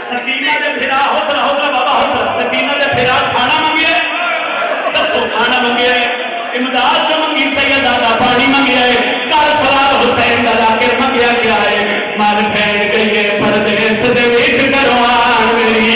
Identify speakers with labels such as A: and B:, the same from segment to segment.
A: सकीना दे फिरा हौसला हौसला बाबा हौसला सकीना दे फिरा खाना मंगे दसो खाना मंगे इमदाद जो मंगी सैयदा दा पानी मंगे कल फरार हुसैन दा जाकिर मंगया क्या है मर फैल गई परदेस दे विच करवान मेरी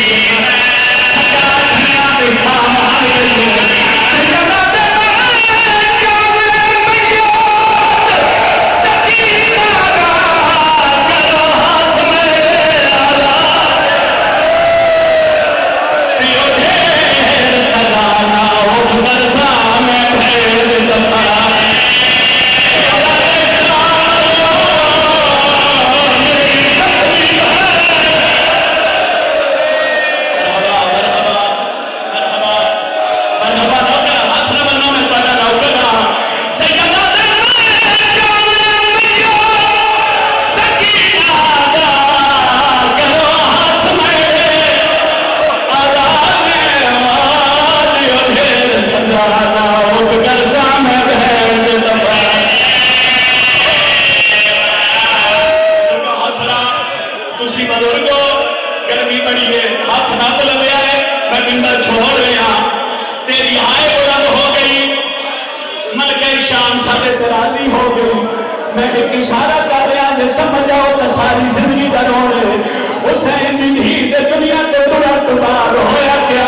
A: इशारा कर रहा है समझ आओ तो सारी जिंदगी का रोने हुसैन दी धी ते दुनिया ते तुरंत बाहर होया क्या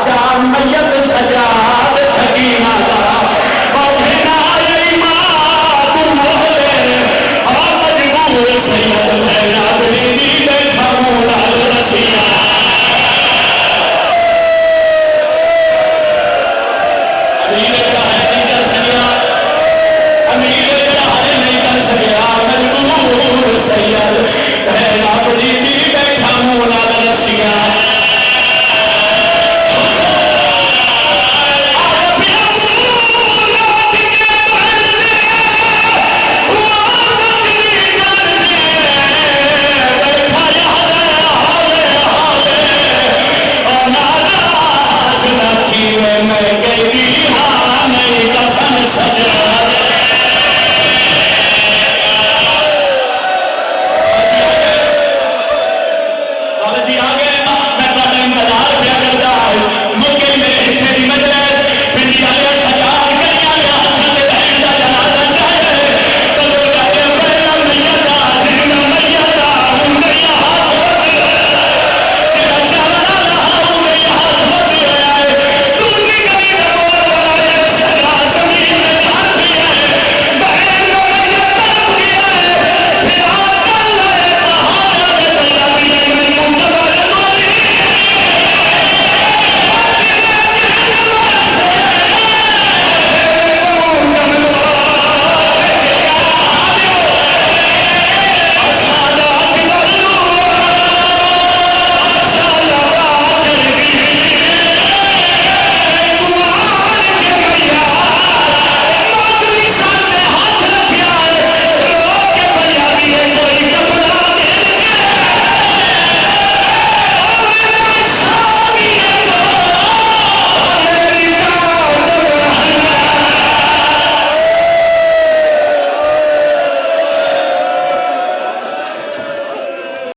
A: शाम मैयत सजाद सकीना दा ओ ना आई मां तू मोहले आ मजबूर सैयद